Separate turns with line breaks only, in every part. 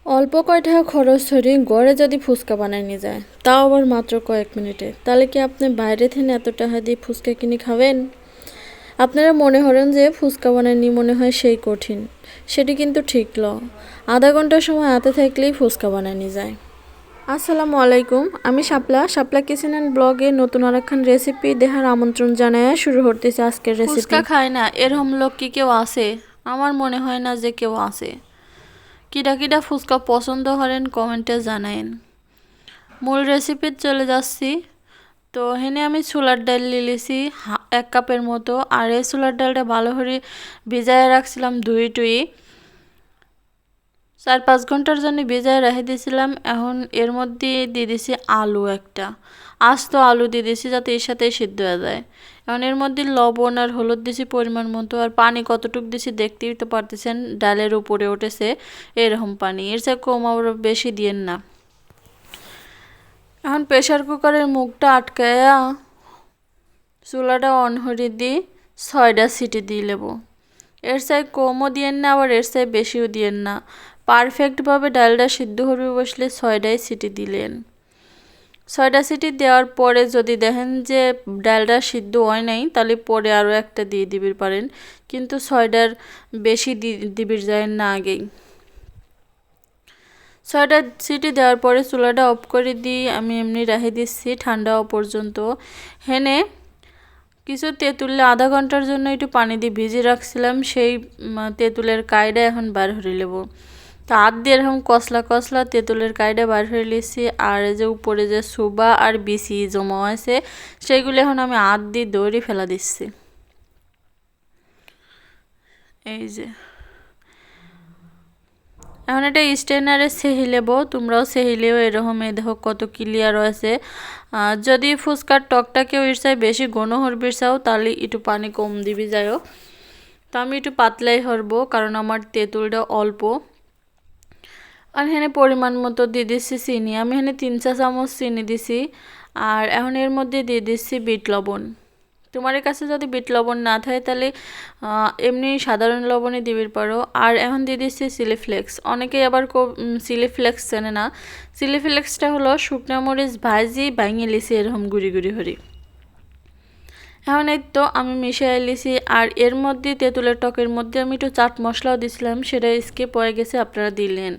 অল্প কয় টাকা খরচ করে ঘরে যদি ফুচকা বানায় নিয়ে যায়, তাও আবার মাত্র কয়েক মিনিটে, তাহলে কি আপনি বাইরে থেকে এত টাকা দিয়ে ফুচকা কিনে খাবেন? আপনারা মনে করেন যে ফুচকা বানায়নি মনে হয় সেই কঠিন, সেটি কিন্তু ঠিক ল। আধা ঘন্টার সময় হাতে থাকলেই ফুচকা বানায় নিয়ে যায়। আসসালামু আলাইকুম, আমি শাপলা কিচেন অ্যান্ড ব্লগে নতুন আরেকখান রেসিপি দেখার আমন্ত্রণ জানায় শুরু করতেছি আজকের রেসিপি। ফুচকা খায় না এরকম লোক কি কেউ আছে? আমার মনে হয় না যে কেউ আছে। কিডা কিডা ফুচকা পছন্দ করেন কমেন্টে জানাইন। মূল রেসিপিতে চলে যাচ্ছি। তো হেনে আমি ছোলার ডাল লিয়েছি 1 কাপের মতো, আর এই ছোলার ডালটা ভালো করে ভিজায় রাখছিলাম ধুই টুই 4-5 ঘন্টার জন্য ভিজায় রেখে দিয়েছিলাম। এখন এর মধ্যে দিয়ে দিছি আলু, একটা আস্ত আলু দিয়ে দিছি যাতে এর সাথে সিদ্ধ হয়ে যায়। এখন এর মধ্যে লবণ আর হলুদ দিছি পরিমাণ মতো, আর পানি কতটুকু দিছি দেখতেই তো পারতেছেন, ডালের উপরে উঠেছে এরকম পানি, এর চেয়ে কম আবার বেশি দিয়েন না। এখন প্রেশার কুকারের মুখটা আটকায়া চুলাটা অন করে দিয়ে 6টা সিটি দিয়ে নেব। এর চাই কমও দিয়েন না, আবার এর চাই বেশিও দিয়েন না। পারফেক্টভাবে ডালটা সিদ্ধ হবে বসলে 6টাই সিটি দিলেন। 6টা সিটি দেওয়ার পরে যদি দেখেন যে ডালটা সিদ্ধ হয় নাই, তাহলে পরে আরও একটা দিয়ে দিবির পারেন, কিন্তু 6টার বেশি দিবির যায় না আগেই। 6টা সিটি দেওয়ার পরে চুলাটা অফ করে দিয়ে আমি এমনি রেখে দিচ্ছি ঠান্ডা হওয়া পর্যন্ত। হেনে কিছু তেঁতুলে আধা ঘন্টার জন্য একটু পানি দিয়ে ভিজিয়ে রাখছিলাম, সেই তেঁতুলের কাইটা এখন বার হয়ে নেব। তো হাত দিয়ে এরকম কসলা কসলা তেঁতুলের কাইটা বার হয়ে নিয়েছি, আর এই যে উপরে যে সুবা আর বিচি জমা আছে সেইগুলো এখন আমি হাত দিয়ে দৌড়ে ফেলা দিচ্ছি। এই যে এখন এটা স্টেনারে সেহি লেবো, তোমরাও সেহিলেও এরকম দেখো কত ক্লিয়ার আছে। যদি ফুচকার টকটা কেউ এর চাই বেশি ঘন হরবির চাও তাহলে একটু পানি কম দিবি যাইও। তো আমি একটু পাতলাই হরবো কারণ আমার তেঁতুলটা অল্প। আর এখানে পরিমাণ মতো দিয়ে দিচ্ছি চিনি, আমি এখানে 3 চা চামচ চিনি দিছি। আর এখন এর মধ্যে দিয়ে দিচ্ছি বিট লবণ। তোমার কাছে যদি বিট লবণ না থাকে তাহলে এমনি সাধারণ লবণই দিবির পারো। আর এখন দিয়ে দিচ্ছি চিলি ফ্লেক্স। অনেকেই আবার চিলি ফ্লেক্স চেনে না। চিলি ফ্লেক্সটা হলো শুকনো মরিচ ভাজি ভাঙিয়ে লিছি এরকম গুঁড়ি গুঁড়ি হরি। এখন এই তো আমি মিশিয়ে লিছি। আর এর মধ্যে তেঁতুলের টকের মধ্যে আমি একটু চাট মশলাও দিছিলাম, সেটা স্কিপ হয়ে গেছে, আপনারা দিলেন।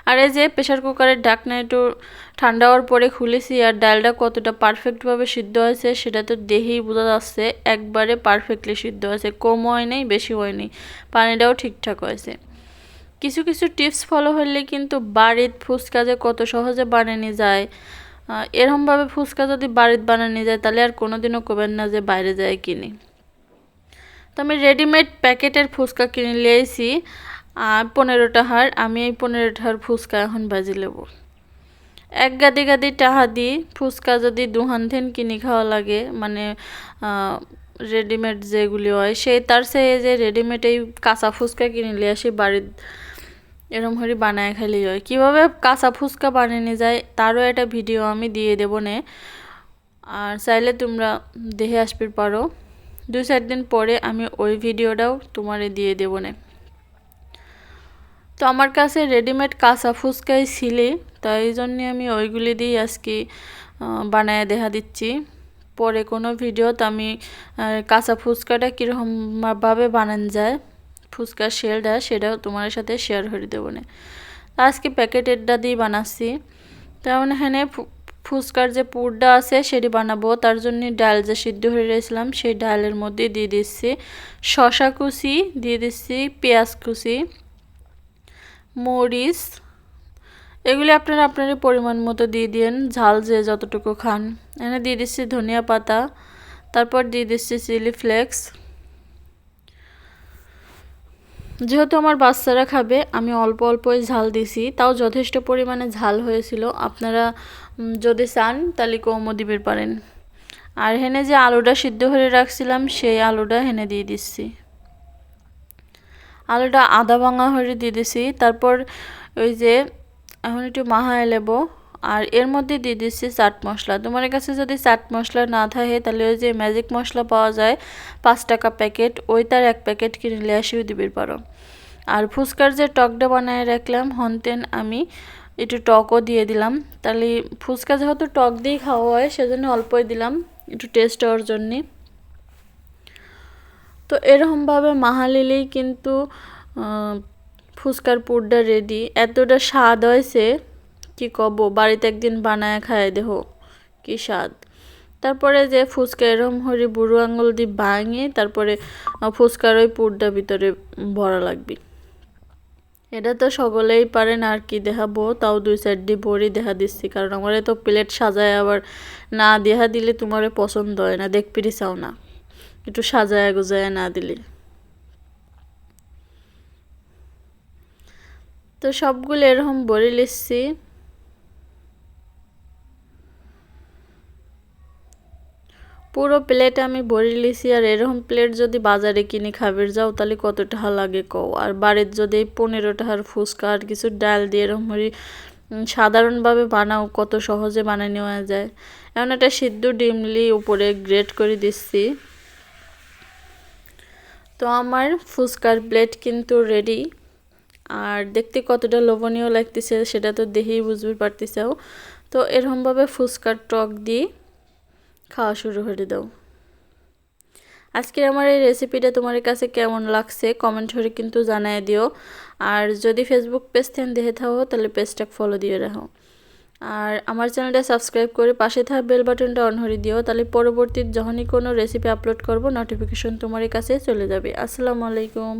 আর এই যে প্রেশার কুকারের ঢাকনা একটু ঠান্ডা হওয়ার পরে খুলেছি, আর ডালটা কতটা পারফেক্টভাবে সিদ্ধ হয়েছে সেটা তো দেখেই বোঝা যাচ্ছে, একবারে পারফেক্টলি সিদ্ধ হয়েছে, কম হয় নাই বেশি হয়নি, পানিটাও ঠিকঠাক হয়েছে। কিছু কিছু টিপস ফলো হলে কিন্তু বাড়ির ফুচকা যে কত সহজে বানানো যায়, এরকমভাবে ফুচকা যদি বাড়িতে বানানো যায় তাহলে আর কোনোদিনও করবেন না যে বাইরে যায় কিনি। তো আমি রেডিমেড প্যাকেটের ফুচকা কিনে নিয়েছি 15 টাকার। আমি এই 15 টাকার ফুচকা এখন ভাজি নেব। এক গাদি গাদি টাকা দিই ফুচকা যদি দুহান থেন কিনে খাওয়া লাগে, মানে রেডিমেড যেগুলি হয় সেই তার সে যে রেডিমেড এই কাঁচা ফুচকা কিনে নিয়ে আসি বাড়ির, এরকম করে বানায় খাইলেই হয়। কীভাবে কাঁচা ফুচকা বানিয়ে যায় তারও একটা ভিডিও আমি দিয়ে দেবো নে, আর চাইলে তোমরা দেখে আসতে পারো। 2-4 দিন পরে আমি ওই ভিডিওটাও তোমারে দিয়ে দেবো না। তো আমার কাছে রেডিমেড কাঁচা ফুচকাই ছিলে, তাই জন্যে আমি ওইগুলি দিয়ে আজকে বানায় দেখা দিচ্ছি। পরে কোনো ভিডিওতে আমি কাঁচা ফুচকাটা কীরকমভাবে বানানো যায় ফুচকার শেলটা সেটাও তোমার সাথে শেয়ার করে দেবো না। আজকে প্যাকেটেরটা দিয়ে বানাচ্ছি। তেমন এখানে ফুচকার যে পুরটা আছে সেটি বানাবো, তার জন্য ডাল যে সিদ্ধ হয়ে রয়েছিলাম সেই ডালের মধ্যে দিয়ে দিচ্ছি শসা কুচি, দিয়ে দিচ্ছি পেঁয়াজ কুচি, মরিচ, এগুলি আপনারা আপনাদের পরিমাণ মতো দিয়ে দিন, ঝাল যে যতটুকু খান। এখানে দিয়ে দিচ্ছি ধনিয়া পাতা, তারপর দিয়ে দিচ্ছি চিলি ফ্লেক্স। যেহেতু আমার বাচ্চারা খাবে আমি অল্প অল্পই ঝাল দিছি, তাও যথেষ্ট পরিমাণে ঝাল হয়েছিল। আপনারা যদি চান তাহলে কমও দিতে পারেন। আর হেনে যে আলুটা সিদ্ধ করে রাখছিলাম সেই আলুটা হেনে দিয়ে দিচ্ছি, আলুটা আধা ভাঙা হয়ে দিয়ে দিছি। তারপর ওই যে এখন একটু মাখায় নেব, আর এর মধ্যে দিয়ে দিচ্ছি চাট মশলা। তোমার কাছে যদি চাট মশলা না থাকে তাহলে ওই যে ম্যাজিক মশলা পাওয়া যায় 5 টাকা প্যাকেট, ওই তার 1 প্যাকেট কিনে নিয়ে আসিও দিবে পারো। আর ফুচকার যে টকটা বানায় রাখলাম হনতেন আমি একটু টকও দিয়ে দিলাম। তাহলে ফুচকা যেহেতু টক দিয়েই খাওয়া হয় সেজন্য অল্পই দিলাম একটু টেস্ট হওয়ার জন্যে। তো এরকমভাবে মাহালিলেই কিন্তু ফুচকার পুরটা রেডি। এতটা স্বাদ হয়েছে কি কব, বাড়িতে একদিন বানায় খায় দেখো কি স্বাদ। তারপরে যে ফুচকা এরকম হরি বুড়ো আঙুল দিয়ে ভাঙে তারপরে ফুচকার ওই পুরটা ভিতরে ভরা লাগবে। এটা তো সকলেই পারেন, আর কি দেখাবো, তাও 2 সাইড দিয়ে ভরি দেখা দিচ্ছি, কারণ আমার তো প্লেট সাজায় আবার না দেখা দিলে তোমার পছন্দ হয় না, দেখতে চাও না, একটু সাজায় গোজায় না দিলে। তো সবগুলো এরকম ভরে লিখছি। পুরো প্লেট আমি ভরে লিছি। আর এরকম প্লেট যদি বাজারে কিনে খাবার যাও তাহলে কত টাকা লাগে কও। আর বাড়ির যদি 15 টাকার ফুচকা আর কিছু ডাল দিয়ে এরকম সাধারণভাবে বানাও, কত সহজে বানিয়ে নেওয়া যায়। এমন একটা সিদ্ধ ডিমলি উপরে গ্রেট করে দিচ্ছি। তো আমার ফুচকার প্লেট কিন্তু রেডি। আর দেখতে কতটা লোভনীয় লাগতেছে সেটা তো দেখেই বুঝতে পারতেছাও। তো এরকমভাবে ফুচকার টক দিয়ে খাওয়া শুরু করে দাও। আজকের আমার এই রেসিপিটা তোমার কাছে কেমন লাগছে কমেন্ট করে কিন্তু জানায় দিও। আর যদি ফেসবুক পেজ থেকে দেখে থাকো তাহলে পেজটা ফলো দিয়ে রাখো। আর আমার চ্যানেলটা সাবস্ক্রাইব করে পাশে থাকা বেল বাটনটা অন করে দিও, তাহলে পরবর্তী যখনই কোনো রেসিপি আপলোড করব নোটিফিকেশন তোমার কাছে চলে যাবে। আসসালামু আলাইকুম।